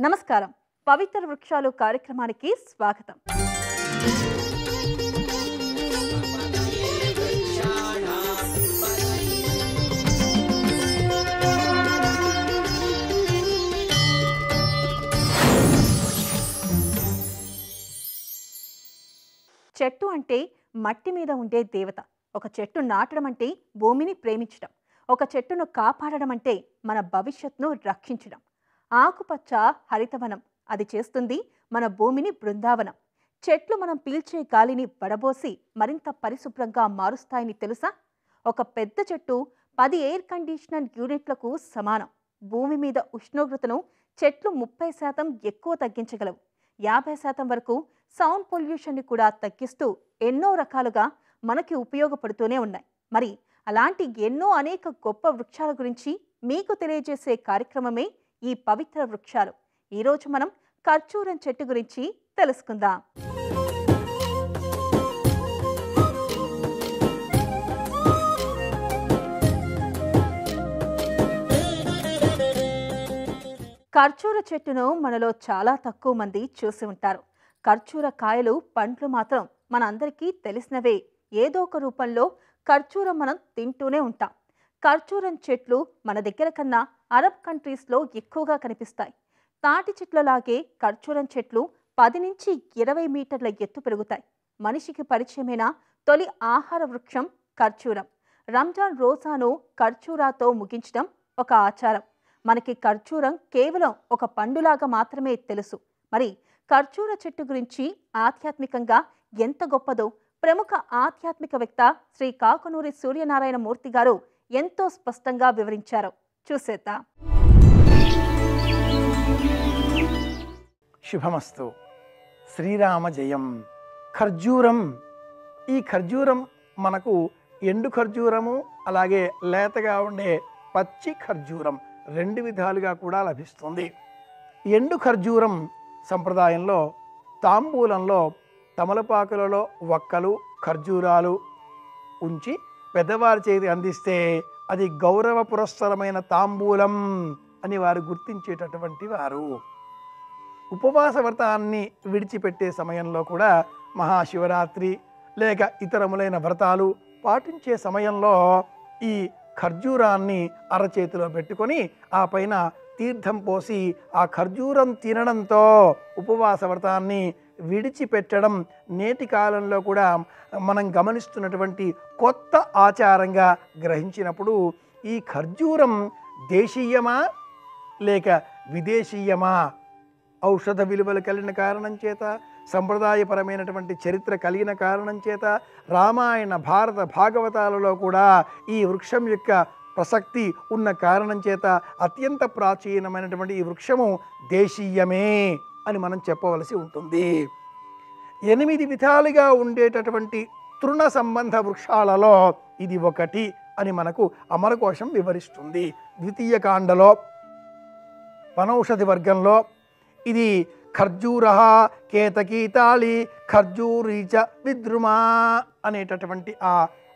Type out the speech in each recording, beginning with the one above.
నమస్కారం. పవిత్ర వృక్షాలు కార్యక్రమానికి స్వాగతం. చెట్టు అంటే మట్టి మీద ఉండే దేవత. ఒక చెట్టు నాటడం అంటే భూమిని ప్రేమించడం. ఒక చెట్టును కాపాడడం అంటే మన భవిష్యత్తును రక్షించడం. ఆకుపచ్చ హరితవనం అది చేస్తుంది మన భూమిని బృందావనం. చెట్లు మనం పీల్చే గాలిని వడబోసి మరింత పరిశుభ్రంగా మారుస్తాయని తెలుసా? ఒక పెద్ద చెట్టు 10 ఎయిర్ కండిషనర్ యూనిట్లకు సమానం. భూమి మీద ఉష్ణోగ్రతను చెట్లు 30% ఎక్కువ తగ్గించగలవు. 50% వరకు సౌండ్ పొల్యూషన్ని కూడా తగ్గిస్తూ ఎన్నో రకాలుగా మనకి ఉపయోగపడుతూనే ఉన్నాయి. మరి అలాంటి అనేక గొప్ప వృక్షాల గురించి మీకు తెలియజేసే కార్యక్రమమే ఈ పవిత్ర వృక్షాలు. ఈరోజు మనం ఖర్జూరం చెట్టు గురించి తెలుసుకుందాం. ఖర్జూర చెట్టును మనలో చాలా తక్కువ మంది చూసి ఉంటారు. ఖర్జూర కాయలు, పండ్లు మాత్రం మనందరికీ తెలిసినవే. ఏదో ఒక రూపంలో ఖర్జూరం మనం తింటూనే ఉంటాం. ఖర్జూరం చెట్లు మన దగ్గర కన్నా అరబ్ కంట్రీస్లో ఎక్కువగా కనిపిస్తాయి. తాటి చెట్లలాగే ఖర్జూరం చెట్లు 10 నుంచి 20 మీటర్ల ఎత్తు పెరుగుతాయి. మనిషికి పరిచయమైన తొలి ఆహార వృక్షం ఖర్జూరం. రంజాన్ రోజాను ఖర్జూరాతో ముగించడం ఒక ఆచారం. మనకి ఖర్జూరం కేవలం ఒక పండులాగా మాత్రమే తెలుసు. మరి ఖర్జూర చెట్టు గురించి ఆధ్యాత్మికంగా ఎంత గొప్పదో ప్రముఖ ఆధ్యాత్మికవేత్త శ్రీ కాకునూరి సూర్యనారాయణ మూర్తి గారు ఎంతో స్పష్టంగా వివరించారు. చూసేద్దాం. శుభమస్తు. శ్రీరామ జయం. ఖర్జూరం. ఈ ఖర్జూరం మనకు ఎండు ఖర్జూరము, అలాగే లేతగా ఉండే పచ్చి ఖర్జూరం 2 విధాలుగా కూడా లభిస్తుంది. ఎండు ఖర్జూరం సంప్రదాయంలో తాంబూలంలో తమలపాకులలో వక్కలు, ఖర్జూరాలు ఉంచి పెద్దవారి చేతి అందిస్తే అది గౌరవ పురస్సరమైన తాంబూలం అని వారు గుర్తించేటటువంటి వారు. ఉపవాస వ్రతాన్ని విడిచిపెట్టే సమయంలో కూడా మహాశివరాత్రి లేక ఇతరములైన వ్రతాలు పాటించే సమయంలో ఈ ఖర్జూరాన్ని అరచేతిలో పెట్టుకొని ఆ పైన తీర్థం పోసి ఆ ఖర్జూరం తినడంతో ఉపవాస వ్రతాన్ని విడిచిపెట్టడం నేటి కాలంలో కూడా మనం గమనిస్తున్నటువంటి కొత్త ఆచారంగా గ్రహించినప్పుడు ఈ ఖర్జూరం దేశీయమా లేక విదేశీయమా? ఔషధ విలువలు కలిగిన కారణం చేత, సంప్రదాయపరమైనటువంటి చరిత్ర కలిగిన కారణం చేత రామాయణ, భారత, భాగవతాలలో కూడా ఈ వృక్షం యొక్క ప్రసక్తి ఉన్న కారణం చేత అత్యంత ప్రాచీనమైనటువంటి ఈ వృక్షము దేశీయమే అని మనం చెప్పవలసి ఉంటుంది. 8 విధాలుగా ఉండేటటువంటి తృణ సంబంధ వృక్షాలలో ఇది ఒకటి అని మనకు అమరకోశం వివరిస్తుంది. ద్వితీయ కాండలో వనౌషధి వర్గంలో ఇది ఖర్జూర కేతకీతాళి ఖర్జూరీచ విద్రుమా అనేటటువంటి ఆ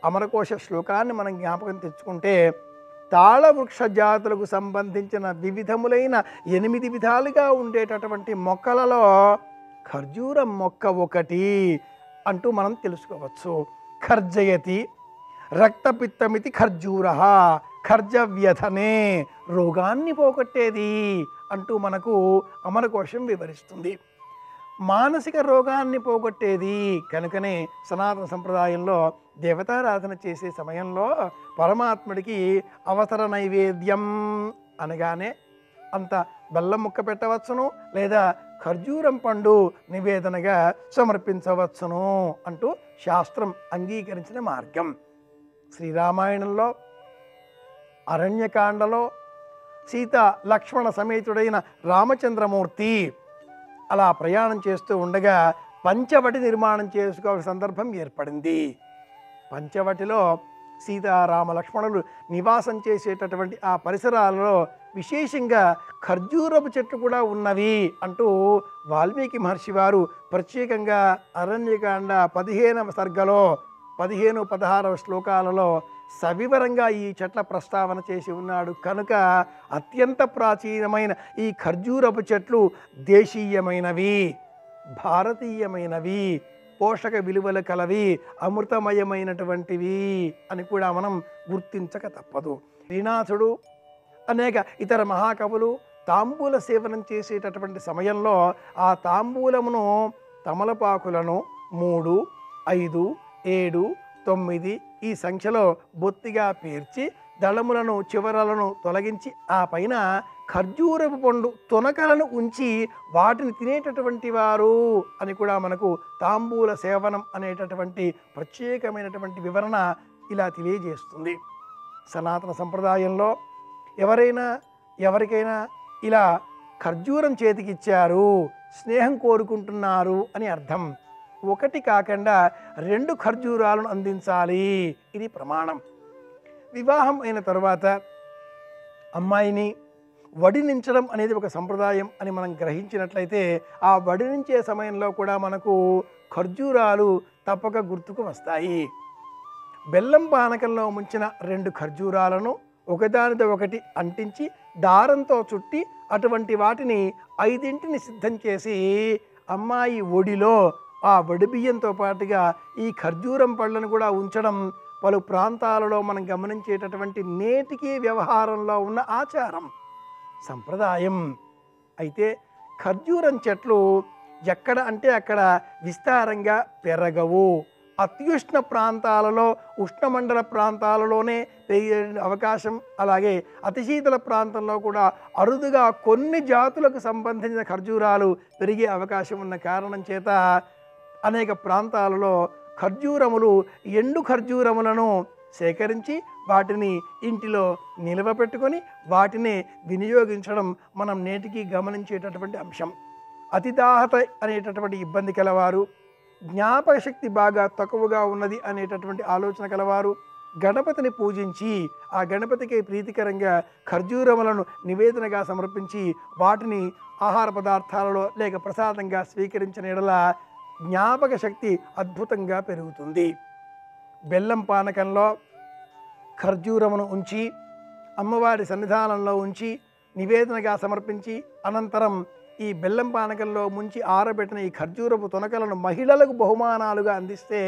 అమరకోశ శ్లోకాన్ని మనం జ్ఞాపకం తెచ్చుకుంటే తాళవృక్ష జాతులకు సంబంధించిన వివిధములైన 8 విధాలుగా ఉండేటటువంటి మొక్కలలో ఖర్జూరం మొక్క ఒకటి అంటూ మనం తెలుసుకోవచ్చు. ఖర్జయతి రక్తపిత్తమితి ఖర్జూర ఖర్జవ్యధనే రోగాన్ని పోగొట్టేది అంటూ మనకు అమరకోశం వివరిస్తుంది. మానసిక రోగాన్ని పోగొట్టేది కనుకనే సనాతన సంప్రదాయంలో దేవతారాధన చేసే సమయంలో పరమాత్ముడికి అవసర నైవేద్యం అనగానే అంత బెల్లం ముక్క పెట్టవచ్చును, లేదా ఖర్జూరం పండు నివేదనగా సమర్పించవచ్చును అంటూ శాస్త్రం అంగీకరించిన మార్గం. శ్రీరామాయణంలో అరణ్యకాండలో సీత లక్ష్మణ సమేతుడైన రామచంద్రమూర్తి అలా ప్రయాణం చేస్తూ ఉండగా పంచవటి నిర్మాణం చేసుకోవాల్సిన సందర్భం ఏర్పడింది. పంచవటిలో సీతారామ లక్ష్మణులు నివాసం చేసేటటువంటి ఆ పరిసరాలలో విశేషంగా ఖర్జూరపు చెట్లు కూడా ఉన్నవి అంటూ వాల్మీకి మహర్షి వారు ప్రత్యేకంగా అరణ్యకాండ 15వ సర్గలో 15, 16 శ్లోకాలలో సవివరంగా ఈ చెట్ల ప్రస్తావన చేసి ఉన్నాడు కనుక అత్యంత ప్రాచీనమైన ఈ ఖర్జూరపు చెట్లు దేశీయమైనవి, భారతీయమైనవి, పోషక విలువలు కలవి, అమృతమయమైనటువంటివి అని కూడా మనం గుర్తించక తప్పదు. శ్రీనాథుడు అనేక ఇతర మహాకవులు తాంబూల సేవనం చేసేటటువంటి సమయంలో ఆ తాంబూలమును తమలపాకులను 3, 5, 7, 9 ఈ సంఖ్యలో బొత్తిగా పేర్చి దళములను చివరలను తొలగించి ఆ పైన ఖర్జూరపు పండు తొనకలను ఉంచి వాటిని తినేటటువంటి వారు అని కూడా మనకు తాంబూల సేవనం అనేటటువంటి ప్రత్యేకమైనటువంటి వివరణ ఇలా తెలియజేస్తుంది. సనాతన సంప్రదాయంలో ఎవరికైనా ఇలా ఖర్జూరం చేతికిచ్చారు, స్నేహం కోరుకుంటున్నారు అని అర్థం. 1 కాకుండా 2 ఖర్జూరాలను అందించాలి, ఇది ప్రమాణం. వివాహం అయిన తర్వాత అమ్మాయిని వడినించడం అనేది ఒక సంప్రదాయం అని మనం గ్రహించినట్లయితే ఆ వడినించే సమయంలో కూడా మనకు ఖర్జూరాలు తప్పక గుర్తుకు వస్తాయి. బెల్లం పానకంలో ముంచిన 2 ఖర్జూరాలను ఒకదానితో ఒకటి అంటించి దారంతో చుట్టి అటువంటి వాటిని 5 సిద్ధం చేసి అమ్మాయి ఒడిలో ఆ వడిబియ్యంతో పాటుగా ఈ ఖర్జూరం పళ్ళను కూడా ఉంచడం పలు ప్రాంతాలలో మనం గమనించేటటువంటి నేటికి వ్యవహారంలో ఉన్న ఆచారం, సంప్రదాయం. అయితే ఖర్జూరం చెట్లు ఎక్కడ అంటే అక్కడ విస్తారంగా పెరగవు. అత్యుష్ణ ప్రాంతాలలో, ఉష్ణమండల ప్రాంతాలలోనే పెరిగే అవకాశం, అలాగే అతిశీతల ప్రాంతంలో కూడా అరుదుగా కొన్ని జాతులకు సంబంధించిన ఖర్జూరాలు పెరిగే అవకాశం ఉన్న కారణం చేత అనేక ప్రాంతాలలో ఖర్జూరములు, ఎండు ఖర్జూరములను సేకరించి వాటిని ఇంటిలో నిల్వ పెట్టుకొని వాటిని వినియోగించడం మనం నేటికి గమనించేటటువంటి అంశం. అతిదాహత అనేటటువంటి ఇబ్బంది కలవారు, జ్ఞాపక శక్తి బాగా తక్కువగా ఉన్నది అనేటటువంటి ఆలోచన కలవారు గణపతిని పూజించి ఆ గణపతికి ప్రీతికరంగా ఖర్జూరములను నివేదనగా సమర్పించి వాటిని ఆహార పదార్థాలలో లేక ప్రసాదంగా స్వీకరించిన యెడల జ్ఞాపక శక్తి అద్భుతంగా పెరుగుతుంది. బెల్లం పానకంలో ఖర్జూరమును ఉంచి అమ్మవారి సన్నిధానంలో ఉంచి నివేదనగా సమర్పించి అనంతరం ఈ బెల్లం పానకంలో ముంచి ఆరబెట్టిన ఈ ఖర్జూరపు తొనకలను మహిళలకు బహుమానాలుగా అందిస్తే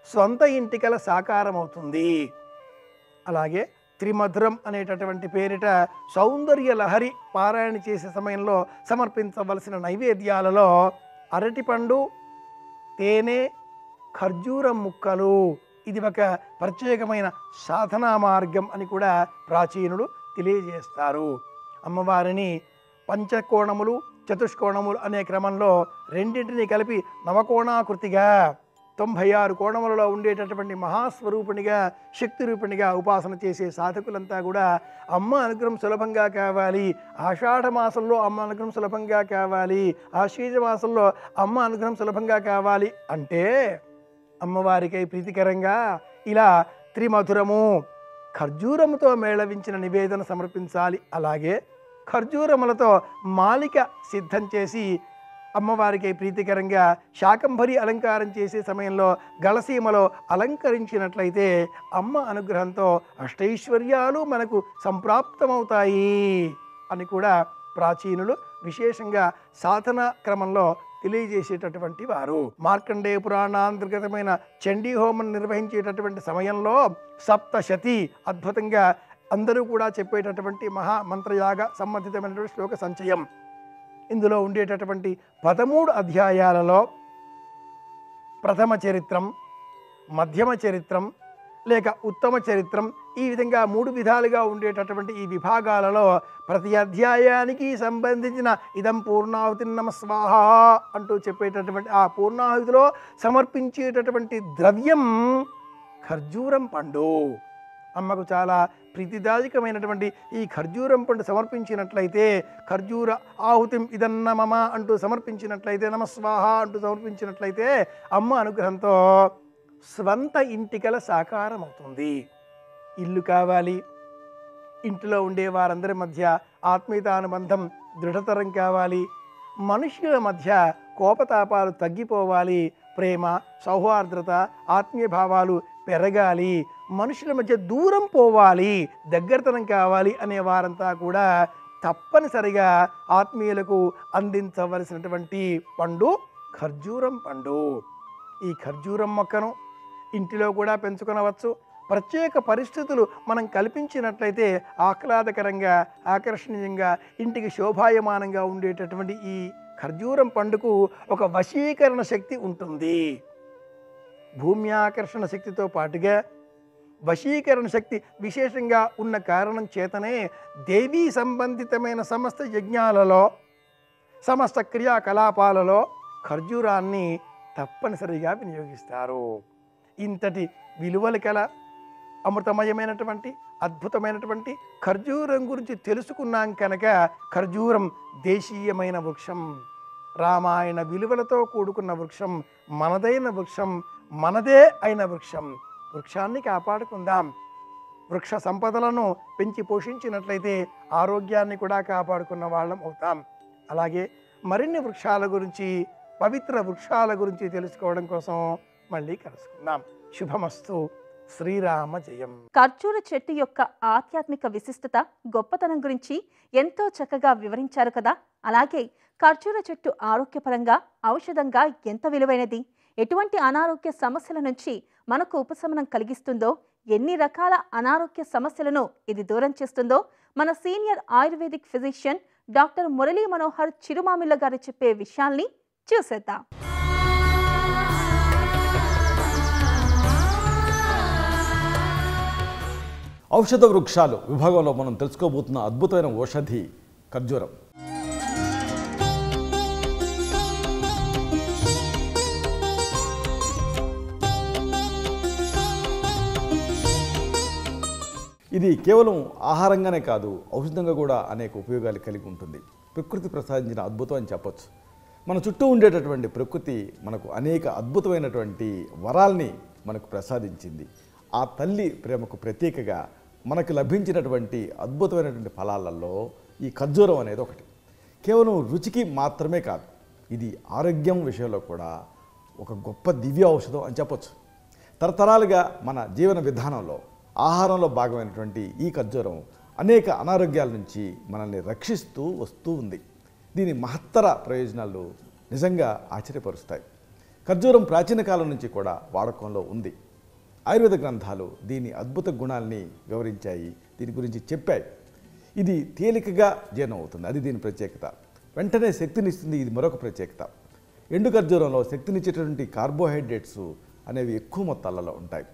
సొంత ఇంటికల సాకారం అవుతుంది. అలాగే త్రిమధురం అనేటటువంటి పేరిట సౌందర్య లహరి పారాయణ చేసే సమయంలో సమర్పించవలసిన నైవేద్యాలలో అరటిపండు, తేనె, ఖర్జూరం ముక్కలు, ఇది ఒక ప్రత్యేకమైన సాధనా మార్గం అని కూడా ప్రాచీనులు తెలియజేస్తారు. అమ్మవారిని పంచకోణములు, చతుష్కోణములు అనే క్రమంలో రెండింటినీ కలిపి నవకోణాకృతిగా 96 కోణములలో ఉండేటటువంటి మహాస్వరూపిణిగా, శక్తి రూపిణిగా ఉపాసన చేసే సాధకులంతా కూడా అమ్మ అనుగ్రహం సులభంగా కావాలి, ఆషాఢ మాసంలో అమ్మ అనుగ్రహం సులభంగా కావాలి, ఆశ్వీజ మాసంలో అమ్మ అనుగ్రహం సులభంగా కావాలి అంటే అమ్మవారికై ప్రీతికరంగా ఇలా త్రిమధురము ఖర్జూరముతో మేళవించిన నివేదన సమర్పించాలి. అలాగే ఖర్జూరములతో మాలిక సిద్ధం చేసి అమ్మవారికి ప్రీతికరంగా శాకంభరి అలంకారం చేసే సమయంలో గళసీమలో అలంకరించినట్లయితే అమ్మ అనుగ్రహంతో అష్టైశ్వర్యాలు మనకు సంప్రాప్తమవుతాయి అని కూడా ప్రాచీనులు విశేషంగా సాధన క్రమంలో తెలియజేసేటటువంటి వారు. మార్కండేయ పురాణాంతర్గతమైన చండీ హోమం నిర్వహించేటటువంటి సమయంలో సప్తశతి అద్భుతంగా అందరూ కూడా చెప్పేటటువంటి మహామంత్రయాగ సంబంధితమైనటువంటి శ్లోక సంచయం. ఇందులో ఉండేటటువంటి 13 అధ్యాయాలలో ప్రథమ చరిత్రం, మధ్యమ చరిత్రం లేక ఉత్తమ చరిత్రం, ఈ విధంగా 3 విధాలుగా ఉండేటటువంటి ఈ విభాగాలలో ప్రతి అధ్యాయానికి సంబంధించిన ఇదం పూర్ణాహుతి నమ స్వాహ అంటూ చెప్పేటటువంటి ఆ పూర్ణాహుతిలో సమర్పించేటటువంటి ద్రవ్యం ఖర్జూరం పండు. అమ్మకు చాలా ప్రీతిదాయకమైనటువంటి ఈ ఖర్జూరం పండు సమర్పించినట్లయితే, ఖర్జూర ఆహుతిం ఇదన్న మమ అంటూ సమర్పించినట్లయితే, నమస్వాహ అంటూ సమర్పించినట్లయితే అమ్మ అనుగ్రహంతో స్వంత ఇంటికల సాకారం అవుతుంది. ఇల్లు కావాలి, ఇంటిలో ఉండే వారందరి మధ్య ఆత్మీయతానుబంధం దృఢతరం కావాలి, మనుషుల మధ్య కోపతాపాలు తగ్గిపోవాలి, ప్రేమ, సౌహార్ద్రత, ఆత్మీయ భావాలు పెరగాలి, మనుషుల మధ్య దూరం పోవాలి, దగ్గరతనం కావాలి అనే వారంతా కూడా తప్పనిసరిగా ఆత్మీయులకు అందించవలసినటువంటి పండు ఖర్జూరం పండు. ఈ ఖర్జూరం మొక్కను ఇంటిలో కూడా పెంచుకొనవచ్చు. ప్రత్యేక పరిస్థితులు మనం కల్పించినట్లయితే ఆహ్లాదకరంగా, ఆకర్షణీయంగా, ఇంటికి శోభాయమానంగా ఉండేటటువంటి ఈ ఖర్జూరం పండుకు ఒక వశీకరణ శక్తి ఉంటుంది. భూమి ఆకర్షణ శక్తితో పాటుగా వశీకరణ శక్తి విశేషంగా ఉన్న కారణం చేతనే దేవీ సంబంధితమైన సమస్త యజ్ఞాలలో, సమస్త క్రియాకలాపాలలో ఖర్జూరాన్ని తప్పనిసరిగా వినియోగిస్తారు. ఇంతటి విలువలు కల అమృతమయమైనటువంటి అద్భుతమైనటువంటి ఖర్జూరం గురించి తెలుసుకున్నాం కనుక ఖర్జూరం దేశీయమైన వృక్షం, రామాయణ విలువలతో కూడుకున్న వృక్షం, మనదైన వృక్షం, మనదే అయిన వృక్షం. వృక్షాన్ని కాపాడుకుందాం. వృక్ష సంపదలను పెంచి పోషించినట్లయితే ఆరోగ్యాన్ని కూడా కాపాడుకున్న వాళ్ళం అవుతాం. అలాగే మరిన్ని వృక్షాల గురించి, పవిత్ర వృక్షాల గురించి తెలుసుకోవడం కోసం మళ్ళీ కలుసుకుందాం. శుభమస్తు. శ్రీరామ జయం. ఖర్జూర చెట్టు యొక్క ఆధ్యాత్మిక విశిష్టత, గొప్పతనం గురించి ఎంతో చక్కగా వివరించారు కదా. అలాగే ఖర్జూర చెట్టు ఆరోగ్యపరంగా, ఔషధంగా ఎంత విలువైనది, ఎటువంటి అనారోగ్య సమస్యల నుంచి మనకు ఉపశమనం కలిగిస్తుందో, ఎన్ని రకాల అనారోగ్య సమస్యలను ఇది దూరం చేస్తుందో మన senior ayurvedic physician doctor Murali Manohar Chirumamilla గారు చెప్పే విషయాల్ని చూసేద్దాం. ఔషధ వృక్షాలు విభాగంలో మనం తెలుసుకోబోతున్న అద్భుతమైన ఔషధి ఖర్జూరం. ఇది కేవలం ఆహారంగానే కాదు, ఔషధంగా కూడా అనేక ఉపయోగాలు కలిగి ఉంటుంది. ప్రకృతి ప్రసాదించిన అద్భుతం అని చెప్పొచ్చు. మన చుట్టూ ఉండేటటువంటి ప్రకృతి మనకు అనేక అద్భుతమైనటువంటి వరాల్ని మనకు ప్రసాదించింది. ఆ తల్లి ప్రేమకు ప్రతీకగా మనకు లభించినటువంటి అద్భుతమైనటువంటి ఫలాలలో ఈ ఖర్జూరం అనేది ఒకటి. కేవలం రుచికి మాత్రమే కాదు, ఇది ఆరోగ్యం విషయంలో కూడా ఒక గొప్ప దివ్య ఔషధం అని చెప్పొచ్చు. తరతరాలుగా మన జీవన విధానంలో, ఆహారంలో భాగమైనటువంటి ఈ ఖర్జూరం అనేక అనారోగ్యాల నుంచి మనల్ని రక్షిస్తూ వస్తూ ఉంది. దీని మహత్తర ప్రయోజనాలు నిజంగా ఆశ్చర్యపరుస్తాయి. ఖర్జూరం ప్రాచీన కాలం నుంచి కూడా వాడకంలో ఉంది. ఆయుర్వేద గ్రంథాలు దీని అద్భుత గుణాలని వివరించాయి, దీని గురించి చెప్పాయి. ఇది తేలికగా జీర్ణం అవుతుంది, అది దీని ప్రత్యేకత. వెంటనే శక్తినిస్తుంది, ఇది మరొక ప్రత్యేకత. ఎండు ఖర్జూరంలో శక్తినిచ్చేటటువంటి కార్బోహైడ్రేట్స్ అనేవి ఎక్కువ మొత్తాలలో ఉంటాయి.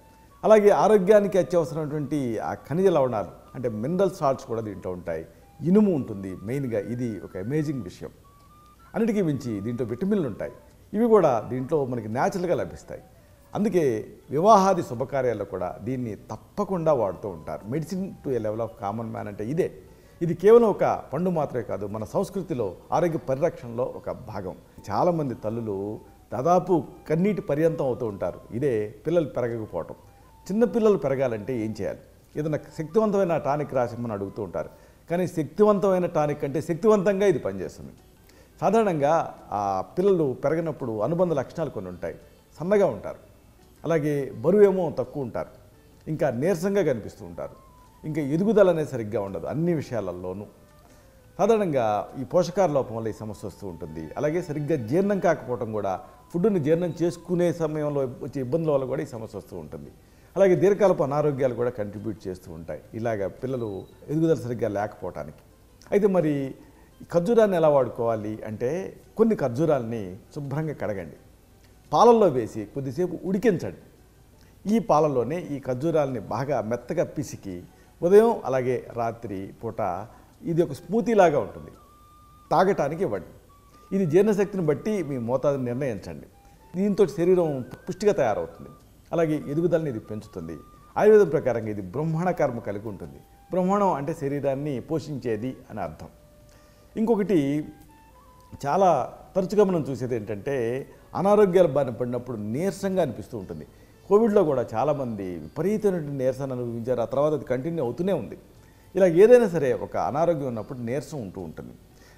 అలాగే ఆరోగ్యానికి అత్యవసరమైనటువంటి ఆ ఖనిజ లవణాలు అంటే మినరల్ సాల్ట్స్ కూడా దీంట్లో ఉంటాయి. ఇనుము ఉంటుంది మెయిన్గా, ఇది ఒక అమేజింగ్ విషయం. అన్నిటికీ మించి దీంట్లో విటమిన్లు ఉంటాయి, ఇవి కూడా దీంట్లో మనకి న్యాచురల్గా లభిస్తాయి. అందుకే వివాహాది శుభకార్యాల్లో కూడా దీన్ని తప్పకుండా వాడుతూ ఉంటారు. Medicine to A level of common man అంటే ఇదే. ఇది కేవలం ఒక పండు మాత్రమే కాదు, మన సంస్కృతిలో ఆరోగ్య పరిరక్షణలో ఒక భాగం. చాలామంది తల్లులు దాదాపు కన్నీటి పర్యంతం అవుతూ ఉంటారు ఇదే పిల్లలు పెరగకపోవటం. చిన్నపిల్లలు పెరగాలంటే ఏం చేయాలి? ఏదైనా శక్తివంతమైన టానిక్ రాసిమని అడుగుతూ ఉంటారు. కానీ శక్తివంతమైన టానిక్ అంటే శక్తివంతంగా ఇది పనిచేస్తుంది. సాధారణంగా ఆ పిల్లలు పెరగనప్పుడు అనుబంధ లక్షణాలు కొన్ని ఉంటాయి. సన్నగా ఉంటారు, అలాగే బరువు ఏమో తక్కువ ఉంటారు, ఇంకా నీరసంగా కనిపిస్తూ ఉంటారు, ఇంకా ఎదుగుదల అనేది సరిగ్గా ఉండదు అన్ని విషయాలలోనూ. సాధారణంగా ఈ పోషకాహార లోపం వల్ల ఈ సమస్య వస్తూ ఉంటుంది. అలాగే సరిగ్గా జీర్ణం కాకపోవడం కూడా, ఫుడ్ని జీర్ణం చేసుకునే సమయంలో వచ్చే ఇబ్బందుల వల్ల కూడా ఈ సమస్య వస్తూ ఉంటుంది. అలాగే దీర్ఘకాలపు అనారోగ్యాలు కూడా కంట్రిబ్యూట్ చేస్తూ ఉంటాయి ఇలాగ పిల్లలు ఎదుగుదల సరిగ్గా లేకపోవటానికి. అయితే మరి ఖర్జూరాన్ని ఎలా వాడుకోవాలి అంటే, కొన్ని ఖర్జూరాలని శుభ్రంగా కడగండి, పాలల్లో వేసి కొద్దిసేపు ఉడికించండి. ఈ పాలల్లోనే ఈ ఖర్జూరాలని బాగా మెత్తగా పిసికి ఉదయం అలాగే రాత్రి పూట ఇది ఒక స్మూతీ లాగా ఉంటుంది, తాగటానికి ఇవ్వండి. ఇది జీర్ణశక్తిని బట్టి మీ మోతాదుని నిర్ణయించండి. దీంతో శరీరం పుష్టిగా తయారవుతుంది, అలాగే ఎదుగుదలని ఇది పెంచుతుంది. ఆయుర్వేదం ప్రకారంగా ఇది బ్రహ్మణ కర్మ కలిగి ఉంటుంది. బ్రహ్మణం అంటే శరీరాన్ని పోషించేది అని అర్థం. ఇంకొకటి చాలా తరచుగా మనం చూసేది ఏంటంటే, అనారోగ్యాల బారిన పడినప్పుడు నీరసంగా అనిపిస్తూ ఉంటుంది. కోవిడ్లో కూడా చాలామంది విపరీతమైన నీరసాన్ని అనుభవించారు, ఆ తర్వాత అది కంటిన్యూ అవుతూనే ఉంది. ఇలా ఏదైనా సరే ఒక అనారోగ్యం ఉన్నప్పుడు నీరసం ఉంటూ ఉంటుంది.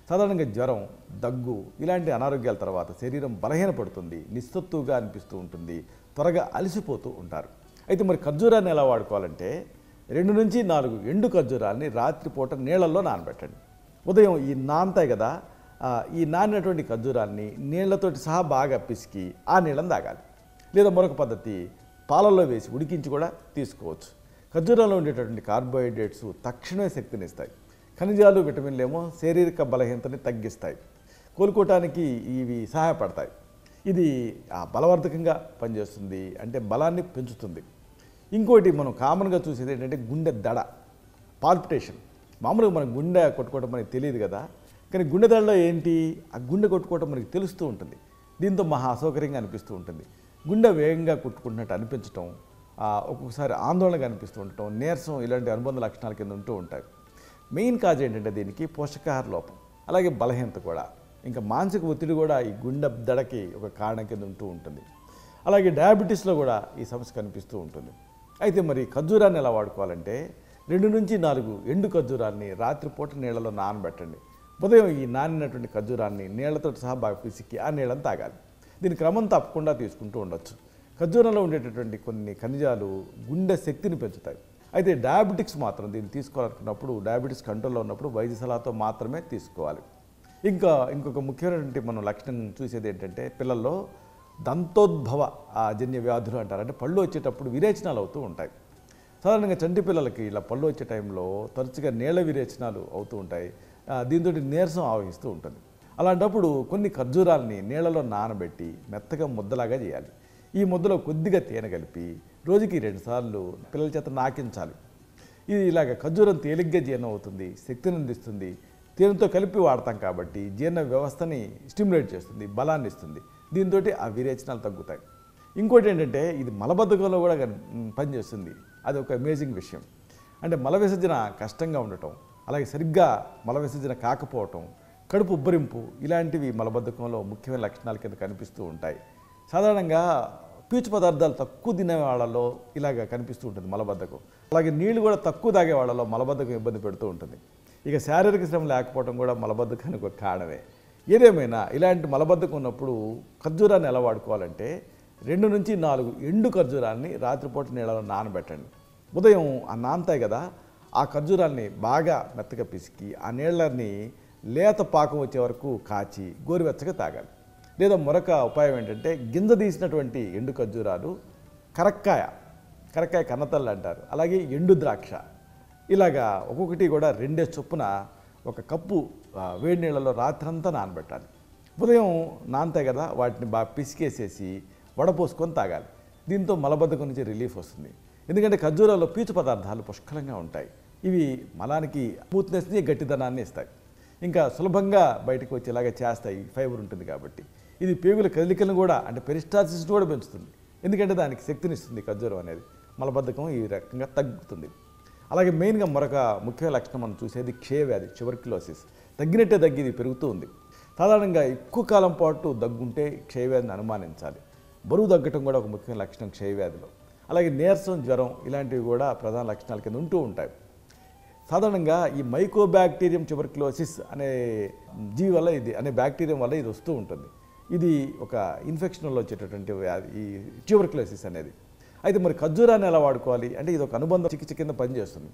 సాధారణంగా జ్వరం, దగ్గు ఇలాంటి అనారోగ్యాల తర్వాత శరీరం బలహీనపడుతుంది, నిస్సత్తుగా అనిపిస్తూ ఉంటుంది, త్వరగా అలసిపోతూ ఉంటారు. అయితే మరి ఖర్జూరాన్ని ఎలా వాడుకోవాలంటే 2 నుంచి 4 ఎండు ఖర్జూరాన్ని రాత్రిపూట నీళ్ళల్లో నానబెట్టండి. ఉదయం ఈ నానతాయి కదా, ఈ నానినటువంటి ఖర్జూరాన్ని నీళ్లతోటి సహా బాగా పిసికి ఆ నీళ్ళని తాగాలి. లేదా మరొక పద్ధతి, పాలల్లో వేసి ఉడికించి కూడా తీసుకోవచ్చు. ఖర్జూరంలో ఉండేటటువంటి కార్బోహైడ్రేట్స్ తక్షణమే శక్తినిస్తాయి. ఖనిజాలు, విటమిన్లు ఏమో శారీరక బలహీనతని తగ్గిస్తాయి, కోలుకోవటానికి ఇవి సహాయపడతాయి. ఇది బలవర్ధకంగా పనిచేస్తుంది, అంటే బలాన్ని పెంచుతుంది. ఇంకోటి మనం కామన్గా చూసేది ఏంటంటే గుండె దడ, పాల్పిటేషన్. మామూలుగా మన గుండె కొట్టుకోవడం మనకి తెలియదు కదా, కానీ గుండె దడలో ఏంటి, ఆ గుండె కొట్టుకోవడం మనకి తెలుస్తూ ఉంటుంది. దీంతో మహా అసౌకర్యంగా అనిపిస్తూ ఉంటుంది. గుండె వేగంగా కొట్టుకుంటున్నట్టు అనిపించటం, ఒక్కొక్కసారి ఆందోళనగా అనిపిస్తూ ఉండటం, నీరసం, ఇలాంటి అనుబంధ లక్షణాల కింద ఉంటూ ఉంటాయి. మెయిన్ కాజ్ ఏంటంటే దీనికి పోషకాహార లోపం, అలాగే బలహీనత కూడా, ఇంకా మానసిక ఒత్తిడి కూడా ఈ గుండె దడకి ఒక కారణం కింద ఉంటూ ఉంటుంది. అలాగే డయాబెటీస్లో కూడా ఈ సమస్య కనిపిస్తూ ఉంటుంది. అయితే మరి ఖర్జూరాన్ని ఎలా వాడుకోవాలంటే 2 నుంచి 4 ఎండు ఖర్జూరాన్ని రాత్రిపూట నీళ్ళలో నానబెట్టండి. ఉదయం ఈ నానినటువంటి ఖర్జూరాన్ని నీళ్లతో సహా బాగా పిసికి ఆ నీళ్ళని తాగాలి. దీని క్రమం తప్పకుండా తీసుకుంటూ ఉండొచ్చు. ఖర్జూరంలో ఉండేటటువంటి కొన్ని ఖనిజాలు గుండె శక్తిని పెంచుతాయి. అయితే డయాబెటిక్స్ మాత్రం దీన్ని తీసుకోవాలనుకున్నప్పుడు, డయాబెటీస్ కంట్రోల్లో ఉన్నప్పుడు వైద్య సలహాతో మాత్రమే తీసుకోవాలి. ఇంకొక ముఖ్యమైనటువంటి మనం లక్షణం చూసేది ఏంటంటే పిల్లల్లో దంతోద్భవ జన్య వ్యాధులు అంటారు. అంటే పళ్ళు వచ్చేటప్పుడు విరేచనాలు అవుతూ ఉంటాయి. సాధారణంగా చంటి పిల్లలకి ఇలా పళ్ళు వచ్చే టైంలో తరచుగా నీళ్ళ విరేచనాలు అవుతూ ఉంటాయి. దీంతో నీరసం ఆవహిస్తూ ఉంటుంది. అలాంటప్పుడు కొన్ని ఖర్జూరాలని నీళ్ళలో నానబెట్టి మెత్తగా ముద్దలాగా చేయాలి. ఈ ముద్దలో కొద్దిగా తేనె కలిపి రోజుకి 2 సార్లు పిల్లల చేత నాకించాలి. ఇది ఇలాగ ఖర్జూరం తేలిగ్గా జీర్ణం అవుతుంది, శక్తిని అందిస్తుంది. తేనెతో కలిపి వాడతాం కాబట్టి జీర్ణ వ్యవస్థని స్టిమ్యులేట్ చేస్తుంది, బలాన్ని ఇస్తుంది. దీంతో ఆ విరేచనాలు తగ్గుతాయి. ఇంకోటి ఏంటంటే ఇది మలబద్ధకంలో కూడా పనిచేస్తుంది. అది ఒక అమేజింగ్ విషయం. అంటే మల విసర్జన కష్టంగా ఉండటం, అలాగే సరిగ్గా మల విసర్జన కాకపోవటం, కడుపు ఉబ్బరింపు, ఇలాంటివి మలబద్ధకంలో ముఖ్యమైన లక్షణాల కింద కనిపిస్తూ ఉంటాయి. సాధారణంగా పీచు పదార్థాలు తక్కువ తినే వాళ్ళలో ఇలాగ కనిపిస్తూ ఉంటుంది మలబద్ధకం. అలాగే నీళ్లు కూడా తక్కువ తాగే వాళ్ళలో మలబద్ధకం ఇబ్బంది పెడుతూ ఉంటుంది. ఇక శారీరక శ్రమ లేకపోవడం కూడా మలబద్ధకానికి ఒక కారణమే. ఏదేమైనా ఇలాంటి మలబద్ధకం ఉన్నప్పుడు ఖర్జూరాన్ని ఎలా వాడుకోవాలంటే 2 నుంచి 4 ఎండు ఖర్జూరాన్ని రాత్రిపూట నీళ్ళలో నానబెట్టండి. ఉదయం ఆ నానతాయి కదా, ఆ ఖర్జూరాన్ని బాగా మెత్తగా పిసికి ఆ నీళ్ళని లేత పాకం వచ్చే వరకు కాచి గోరువెచ్చగా తాగాలి. లేదా మరొక ఉపాయం ఏంటంటే గింజ తీసినటువంటి ఎండు ఖర్జూరాలు, కరక్కాయ కన్నతల్లు అంటారు, అలాగే ఎండు ద్రాక్ష, ఇలాగా ఒక్కొక్కటి కూడా 2 చొప్పున 1 కప్పు వేడి నీళ్ళలో రాత్రంతా నానబెట్టాలి. ఉదయం నానతాయి కదా, వాటిని బాగా పిసికేసేసి వడపోసుకొని తాగాలి. దీంతో మలబద్ధకం నుంచి రిలీఫ్ వస్తుంది. ఎందుకంటే ఖర్జూరాల్లో పీచు పదార్థాలు పుష్కలంగా ఉంటాయి. ఇవి మలానికి స్మూత్నెస్ని, గట్టిదనాన్ని ఇస్తాయి. ఇంకా సులభంగా బయటకు వచ్చేలాగా చేస్తాయి, ఫైబర్ ఉంటుంది కాబట్టి. ఇది పేగుల కదలికలను కూడా, అంటే పెరిస్టాల్సిస్ని కూడా పెంచుతుంది. ఎందుకంటే దానికి శక్తినిస్తుంది ఖర్జూరం అనేది. మలబద్ధకం ఈ రకంగా తగ్గుతుంది. అలాగే మెయిన్గా మరొక ముఖ్య లక్షణం మనం చూసేది క్షయవ్యాధి, ట్యూబర్క్యులోసిస్. తగ్గినట్టే తగ్గిది పెరుగుతూ ఉంది. సాధారణంగా ఎక్కువ కాలం పాటు దగ్గుంటే క్షయవ్యాధిని అనుమానించాలి. బరువు తగ్గటం కూడా ఒక ముఖ్యమైన లక్షణం క్షయవ్యాధిలో. అలాగే నీరసం, జ్వరం, ఇలాంటివి కూడా ప్రధాన లక్షణాల కింద ఉంటూ ఉంటాయి. సాధారణంగా ఈ మైకోబ్యాక్టీరియం ట్యూబర్క్యులోసిస్ అనే జీవి వల్ల బ్యాక్టీరియం వల్ల ఇది వస్తూ ఉంటుంది. ఇది ఒక ఇన్ఫెక్షన్ వల్ల వచ్చేటటువంటి వ్యాధి ఈ ట్యూబర్క్యులోసిస్ అనేది. అయితే మరి ఖర్జూరాన్ని ఎలా వాడుకోవాలి అంటే ఇది ఒక అనుబంధ చికిత్స కింద పనిచేస్తుంది.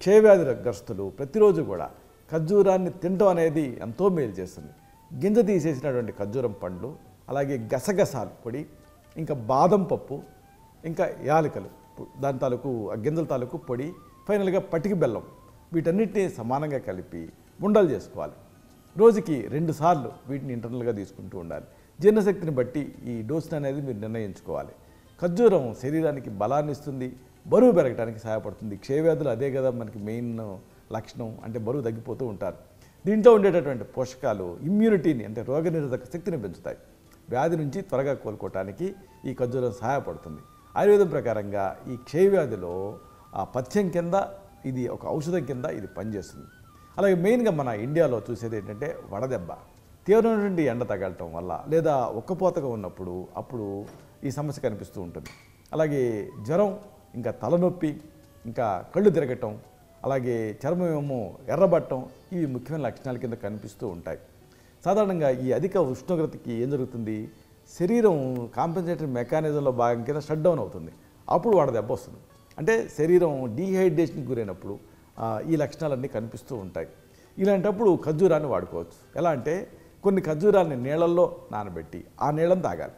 క్షయవ్యాధి గ్రస్తులు ప్రతిరోజు కూడా ఖర్జూరాన్ని తినడం అనేది ఎంతో మేలు చేస్తుంది. గింజ తీసేసినటువంటి ఖర్జూరం పండ్లు, అలాగే గసగసాలు పొడి, ఇంకా బాదం పప్పు, ఇంకా యాలకులు, దాని తాలూకు గింజల తాలూకు పొడి, ఫైనల్గా పటికి బెల్లం, వీటన్నిటిని సమానంగా కలిపి ఉండలు చేసుకోవాలి. రోజుకి 2 సార్లు వీటిని ఇంటర్నల్గా తీసుకుంటూ ఉండాలి. జీర్ణశక్తిని బట్టి ఈ డోసుని అనేది మీరు నిర్ణయించుకోవాలి. ఖర్జూరం శరీరానికి బలాన్ని ఇస్తుంది, బరువు పెరగడానికి సహాయపడుతుంది. క్షయవ్యాధులు అదే కదా మనకి మెయిన్ లక్షణం, అంటే బరువు తగ్గిపోతూ ఉంటారు. దీంట్లో ఉండేటటువంటి పోషకాలు ఇమ్యూనిటీని, అంటే రోగనిరోధక శక్తిని పెంచుతాయి. వ్యాధి నుంచి త్వరగా కోలుకోవటానికి ఈ ఖర్జూరం సహాయపడుతుంది. ఆయుర్వేదం ప్రకారంగా ఈ క్షయవ్యాధిలో పథ్యం కింద, ఇది ఒక ఔషధం కింద ఇది పనిచేస్తుంది. అలాగే మెయిన్గా మన ఇండియాలో చూసేది ఏంటంటే వడదెబ్బ, తీవ్రమైనటువంటి ఎండ తగలటం వల్ల, లేదా ఒక్కపోతగా ఉన్నప్పుడు అప్పుడు ఈ సమస్య కనిపిస్తూ ఉంటుంది. అలాగే జ్వరం, ఇంకా తలనొప్పి, ఇంకా కళ్ళు తిరగటం, అలాగే చర్మం ఏమో ఎర్రబట్టం, ఇవి ముఖ్యమైన లక్షణాల కింద కనిపిస్తూ ఉంటాయి. సాధారణంగా ఈ అధిక ఉష్ణోగ్రతకి ఏం జరుగుతుంది, శరీరం కాంపెన్సేటరీ మెకానిజంలో భాగం కింద షట్ డౌన్ అవుతుంది. అప్పుడు వడదెబ్బ వస్తుంది. అంటే శరీరం డీహైడ్రేషన్కి గురైనప్పుడు ఈ లక్షణాలన్నీ కనిపిస్తూ ఉంటాయి. ఇలాంటప్పుడు ఖర్జూరాన్ని వాడుకోవచ్చు. ఎలా అంటే కొన్ని ఖర్జూరాలని నీళ్ళల్లో నానబెట్టి ఆ నీళ్ళని తాగాలి.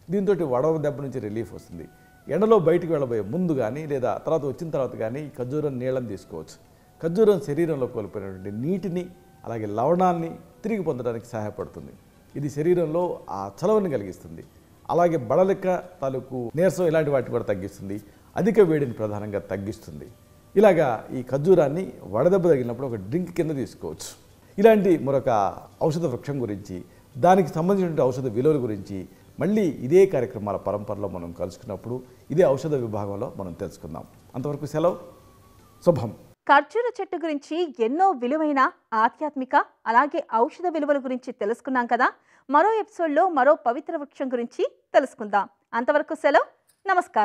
దీంతో వడదెబ్బ నుంచి రిలీఫ్ వస్తుంది. ఎండలో బయటికి వెళ్ళబోయే ముందు కానీ లేదా తర్వాత వచ్చిన తర్వాత కానీ ఈ ఖర్జూరం నీళ్ళని తీసుకోవచ్చు. ఖర్జూరం శరీరంలో కోల్పోయినటువంటి నీటిని అలాగే లవణాన్ని తిరిగి పొందడానికి సహాయపడుతుంది. ఇది శరీరంలో ఆ చలవని కలిగిస్తుంది. అలాగే బడలిక తాలూకు నీరసం ఇలాంటి వాటిని కూడా తగ్గిస్తుంది. అధిక వేడిని ప్రధానంగా తగ్గిస్తుంది. ఇలాగా ఈ ఖర్జూరాన్ని వడదెబ్బ తగిలినప్పుడు ఒక డ్రింక్ కింద తీసుకోవచ్చు. ఇలాంటి మరొక ఔషధ వృక్షం గురించి, దానికి సంబంధించిన ఔషధ విలువల గురించి మళ్ళీ ఇదే కార్యక్రమాల పరంపరలో మనం కలుసుకున్నప్పుడు ఇదే ఔషధ విభాగంలో మనం తెలుసుకుందాం. అంతవరకు సెలవు. శుభం. ఖర్జూర చెట్టు గురించి ఎన్నో విలువైన ఆధ్యాత్మిక అలాగే ఔషధ విలువల గురించి తెలుసుకున్నాం కదా. మరో ఎపిసోడ్లో మరో పవిత్ర వృక్షం గురించి తెలుసుకుందాం. అంతవరకు సెలవు. నమస్కారం.